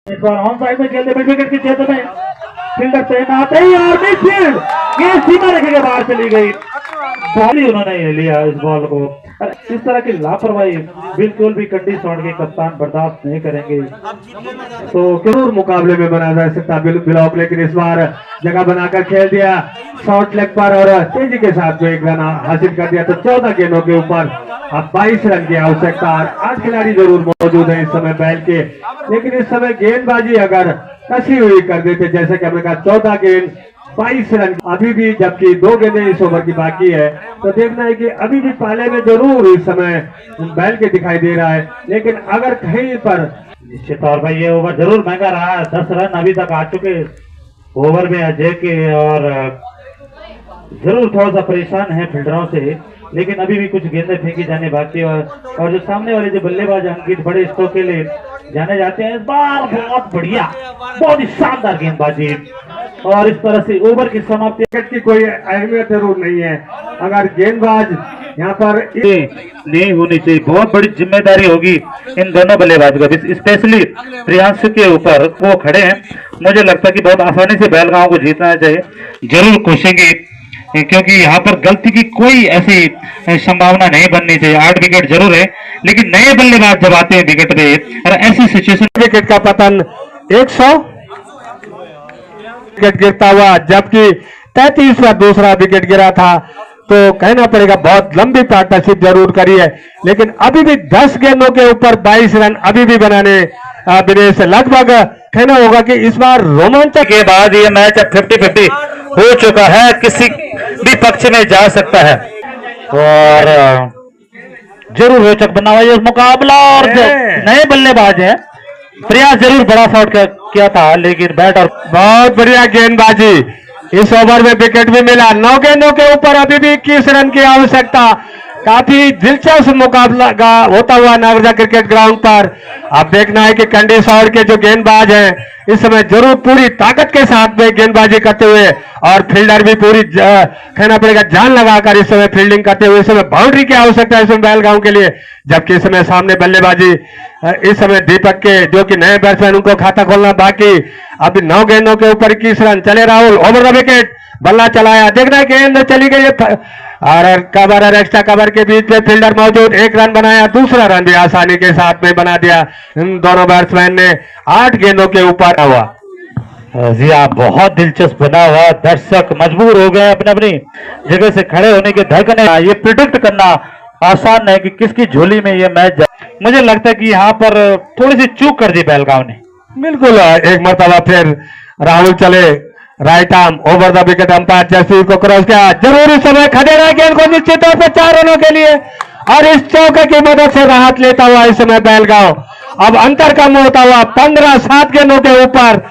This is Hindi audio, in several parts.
इस बार ऑन साइड में खेलते मिड विकेट के क्षेत्र में फील्डर तैनात है और मिडफील्ड ये सीमा रेखा के बाहर चली गई। बॉल ही उन्होंने लिया इस बॉल को। इस तरह की लापरवाही बिल्कुल भी कंडी शॉट के कप्तान बर्दाश्त नहीं करेंगे। तो जरूर मुकाबले में बना जा सकता ब्लॉक, लेकिन इस बार जगह बनाकर खेल दिया शॉर्ट लेग पर और तेजी के साथ जो एक रन हासिल कर दिया। तो 14 गेंदों के ऊपर अब 22 रन की आवश्यकता। 8 खिलाड़ी जरूर मौजूद है इस समय बैल के, लेकिन इस समय गेंदबाजी अगर कसी हुई कर देते, जैसे कि हमने कहा 14 गेंद 22 रन अभी भी, जबकि 2 गेंदें इस ओवर की बाकी है। तो देखना है कि अभी भी पाले में जरूर इस समय बैल के दिखाई दे रहा है, लेकिन अगर कहीं पर निश्चित तौर पर ये ओवर जरूर महंगा रहा। 10 रन अभी तक आ चुके ओवर में अजय के, और जरूर थोड़ा सा परेशान है फील्डरों से, लेकिन अभी भी कुछ गेंदें फेंकी जाने बाकी। और जो सामने वाले जो बल्लेबाज अंकित बड़े स्ट्रोक के लिए जाने जाते हैं, इस बार बहुत बढ़िया, बहुत ही शानदार गेंदबाजी। और इस तरह से ओवर की समाप्ति की कोई अहमियत जरूर नहीं है। अगर गेंदबाज यहाँ पर नहीं होनी चाहिए, बहुत बड़ी जिम्मेदारी होगी इन दोनों बल्लेबाजों का, स्पेशली प्रियांशु के ऊपर। वो खड़े हैं, मुझे लगता है कि बहुत आसानी से बेलगांव को जीतना चाहिए। जरूर कोशिशेंगे, क्योंकि यहाँ पर गलती की कोई ऐसी संभावना नहीं बननी चाहिए। 8 विकेट जरूर है, लेकिन नए बल्लेबाज जब आते हैं विकेट पे और ऐसी सिचुएशन, विकेट का पतन 100 विकेट गिरता हुआ, जबकि 33 पर दूसरा विकेट गिरा था। तो कहना पड़ेगा बहुत लंबी पार्टनरशिप जरूर करी है, लेकिन अभी भी 10 गेंदों के ऊपर 22 रन अभी भी बनाने दिनेश लगभग कहना होगा कि इस बार रोमांचक के बाद ये मैच अब 50-50 हो चुका है, किसी भी पक्ष में जा सकता है और जरूर रोचक बना हुआ ये मुकाबला। और जो नए बल्लेबाज हैं, प्रयास जरूर बड़ा शॉट किया था, लेकिन बैट और बहुत बढ़िया गेंदबाजी। इस ओवर में विकेट भी मिला। 9 गेंदों के ऊपर अभी भी 21 रन की आवश्यकता। काफी दिलचस्प मुकाबला होता हुआ नगरजा क्रिकेट ग्राउंड पर। अब देखना है कि कंडी शॉट के जो गेंदबाज हैं इस समय जरूर पूरी ताकत के साथ में गेंदबाजी करते हुए, और फील्डर भी पूरी कहना पड़ेगा जान लगाकर इस समय फील्डिंग करते हुए। इस समय बाउंड्री की आवश्यकता है इस समय बेलगांव के लिए, जबकि इस समय सामने बल्लेबाजी इस समय दीपक के, जो कि नए बैट्समैन, उनको खाता खोलना बाकी। अभी 9 गेंदों के ऊपर 21 रन चले। राहुल ओवर द विकेट, बल्ला चलाया, देखना है गेंद चली गई और कवर और एक्स्ट्रा कवर के बीच में फील्डर मौजूद, 1 रन बनाया। दूसरा रन भी आसानी के साथ में बना दिया इन दोनों बैट्समैन ने। 8 गेंदों के ऊपर हुआ। जी हाँ, बहुत दिलचस्प बना हुआ। दर्शक मजबूर हो गए अपने अपनी जगह से खड़े होने के धड़कने। ये प्रिडिक्ट करना आसान है कि किसकी झोली में ये मैच जाए। मुझे लगता है कि यहाँ पर थोड़ी सी चूक कर दी बेलगांव ने। बिल्कुल, एक मरतबा फिर राहुल चले right arm over the wicket, umpire Jasveer को क्रॉस किया। जरूरी समय खदेड़ा गेंद को निश्चित तौर पर 4 रनों के लिए, और इस चौके की मदद से राहत लेता हुआ इस समय बेलगांव। अब अंतर कम होता हुआ 15, 7 गेंदों के ऊपर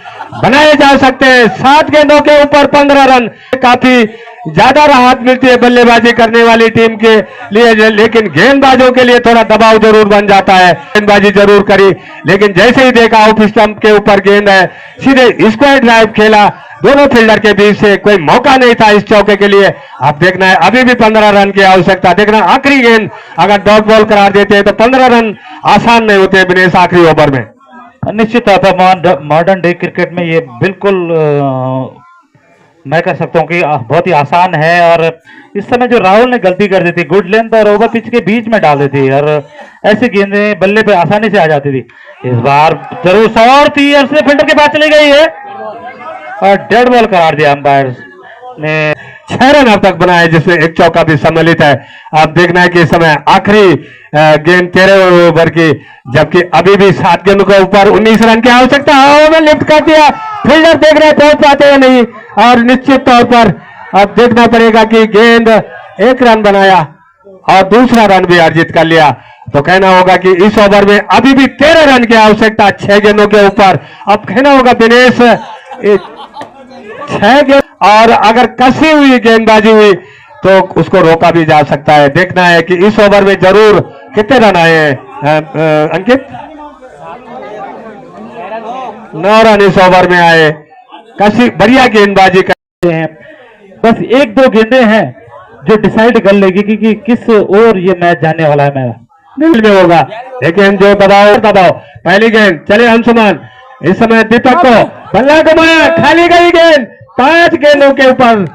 बनाए जा सकते हैं। 7 गेंदों के ऊपर 15 रन, काफी ज्यादा राहत मिलती है बल्लेबाजी करने वाली टीम के लिए, लेकिन गेंदबाजों के लिए थोड़ा दबाव जरूर बन जाता है। गेंदबाजी जरूर करी, लेकिन जैसे ही देखा ऑफ स्टंप के ऊपर गेंद है, सीधे स्क्वायर ड्राइव खेला दोनों फील्डर के बीच से, कोई मौका नहीं था इस चौके के लिए। अब देखना है, अभी भी 15 रन की आवश्यकता। देखना आखिरी गेंद अगर डॉट बॉल करार देते हैं तो 15 रन आसान नहीं होते विनेश आखिरी ओवर में। निश्चित तौर पर मॉडर्न डे क्रिकेट में ये बिल्कुल मैं कह सकता हूँ कि बहुत ही आसान है। और इस समय जो राहुल ने गलती कर दी थी, गुड लेंथ और ओवर पिच के बीच में डाल दी थी, और ऐसी गेंदें बल्ले पे आसानी से आ जाती थी। इस बार जरूर शॉट थी, उसने फील्डर के पास चली गई है और डेड बॉल करार दिया अंपायर ने। 6 रन अब तक बनाए, जिसमें 1 चौका भी सम्मिलित है। अब देखना है कि इस समय आखिरी गेंद 13 ओवर की, जबकि अभी भी 7 गेंदों के ऊपर 19 रन की आवश्यकता। हवा में लिफ्ट कर दिया, फील्डर देख रहे पहुंच पाते हैं नहीं, और निश्चित तौर पर अब देखना पड़ेगा कि गेंद 1 रन बनाया और दूसरा रन भी अर्जित कर लिया। तो कहना होगा कि इस ओवर में अभी भी 13 रन की आवश्यकता 6 गेंदों के ऊपर। अब कहना होगा दिनेश 6 गेंद, और अगर कसी हुई गेंदबाजी हुई तो उसको रोका भी जा सकता है। देखना है कि इस ओवर में जरूर कितने रन आए हैं अंकित। 9 रन इस ओवर में आए। कसी बढ़िया गेंदबाजी करते हैं। बस 1-2 गेंदें हैं जो डिसाइड कर लेगी कि किस ओर ये मैच जाने वाला है मेरा में होगा। लेकिन जो दबाव पहली गेंद चले अंशुमान, इस समय दीपक को बल्ला घुमाया, खाली गई गेंद, 5 गेंदों के ऊपर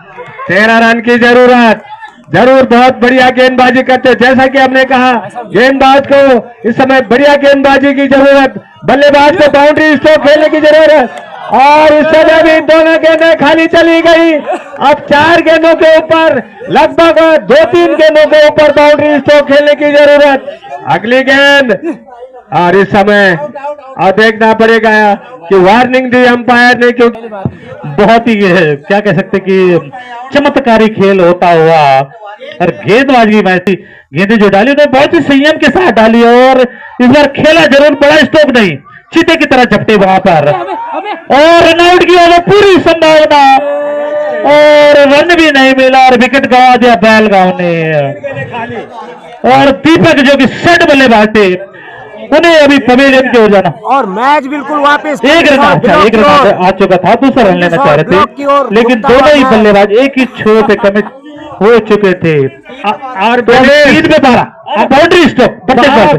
13 रन की जरूरत। जरूर बहुत बढ़िया गेंदबाजी करते, जैसा कि हमने कहा गेंदबाज को इस समय बढ़िया गेंदबाजी की जरूरत, बल्लेबाज को बाउंड्री स्ट्रोक खेलने की जरूरत। और इस समय भी दोनों गेंदें खाली चली गई। अब 4 गेंदों के ऊपर, लगभग 2-3 गेंदों के ऊपर बाउंड्री स्ट्रोक खेलने की जरूरत। अगली गेंद, और इस समय अब देखना पड़ेगा कि वार्निंग दी अंपायर ने, क्योंकि बहुत ही क्या कह सकते कि चमत्कारी खेल होता हुआ और गेंदबाजी मैच थी। गेंदें जो डाली उन्होंने बहुत ही संयम के साथ डाली और इस बार खेला जरूर, बड़ा स्ट्रोक नहीं, चीते की तरह झपटे वहां पर और रनआउट की ओर पूरी संभावना और रन भी नहीं मिला और विकेट गंवा दिया बैलगांव ने। और दीपक जो कि सेट बल्लेबाज थे, उन्हें अभी पवेलियन की ओर जाना और मैच बिल्कुल वापस एक रन आ चुका था, दूसरा रन लेना चाह रहे थे, लेकिन दोनों ही बल्लेबाज एक ही छोर पे कमिट हो चुके थे। और 3 में 12 बाउंड्री स्ट्रोक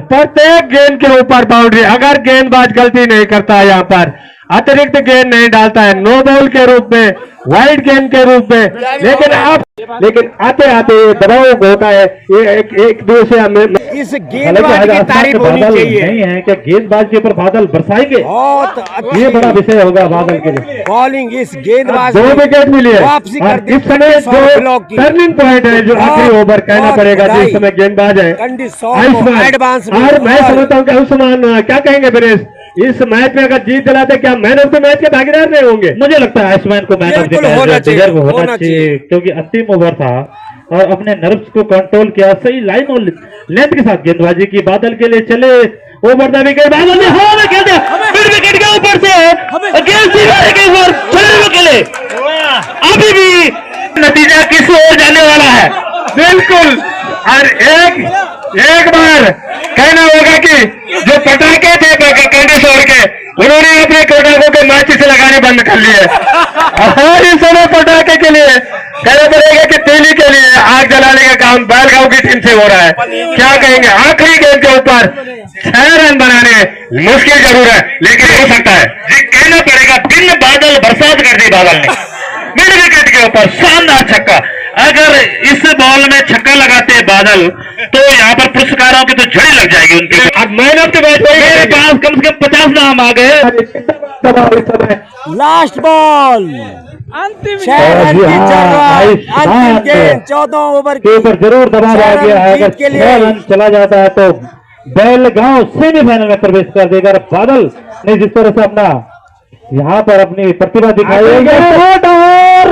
प्रत्येक गेंद के ऊपर बाउंड्री। अगर गेंदबाज गलती नहीं करता, यहाँ पर अतिरिक्त गेंद नहीं डालता है, नो बॉल के रूप में, वाइड गेंद के रूप में, लेकिन आते आते दबाव होता है एक दूसरे में। इस गेंदबाज की तारीफ होनी चाहिए। नहीं है क्या गेंदबाज के ऊपर बादल बरसाएंगे? बहुत ये बड़ा विषय होगा बादल के लिए। बॉलिंग इस गेंदबाज 2 विकेट मिली है। वापसी कर दी। इस समय जो टर्निंग पॉइंट है, जो आखिरी ओवर कहना पड़ेगा, जिस समय गेंदबाज है एडवांस। और मैं समझता हूँ कि आयुष्मान क्या कहेंगे ब्रेस, इस मैच में अगर जीत दिलाते क्या मैन ऑफ द मैच के भागीदार नहीं होंगे? मुझे लगता है आयुष्मान को मैन ऑफ द मैच होना चाहिए, क्योंकि अंतिम ओवर था और अपने नर्व्स को कंट्रोल किया, सही लाइन और लेंथ के साथ गेंदबाजी की। बादल के लिए चले ओवर द विकेट, बादल ने हवा में खेल दिया, मिड विकेट के ऊपर से गेंद सीधे के ऊपर चलने के लिए। अभी भी नतीजा किस ओर जाने वाला है? बिल्कुल। और एक बार कहना होगा कि जो पटाखे थे कंडेसर के, उन्होंने अपने पटाखों के माचिस से लगाने बंद कर लिए और इस समय पटाखे के लिए कहना पड़ेगा कि तेली के लिए आग जलाने का काम बैलगांव की टीम से हो रहा है। क्या कहेंगे? आखिरी गेंद के ऊपर 6 रन बनाने मुश्किल जरूर है, लेकिन हो सकता है। जी कहना पड़ेगा, दिन बादल बरसात कर दी बादल ने, मिड विकेट के ऊपर शानदार छक्का। अगर इस बॉल में छक्का लगाते बादल तो यहाँ पर पुरस्कारों की तो झड़ी लग जाएगी उनके। अब मैन ऑफ द मैच मेरे पास कम से कम 50 नाम आ गए। लास्ट बॉल, अंतिम 6 रन की जरूरत, अंतिम गेंद 14 ओवर के ऊपर जरूर दबाव आ गया है। अगर 6 रन चला जाता है तो बैलगांव सेमीफाइनल में प्रवेश कर देगा। बादल ने जिस तरह से अपना यहाँ पर अपनी प्रतिभा दिखाई है, और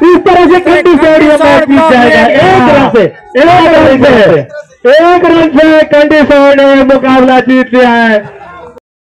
इस तरह से कंडी स्टेडियम में जीत जाएगा। एक रन से कंडी ने मुकाबला जीत लिया है।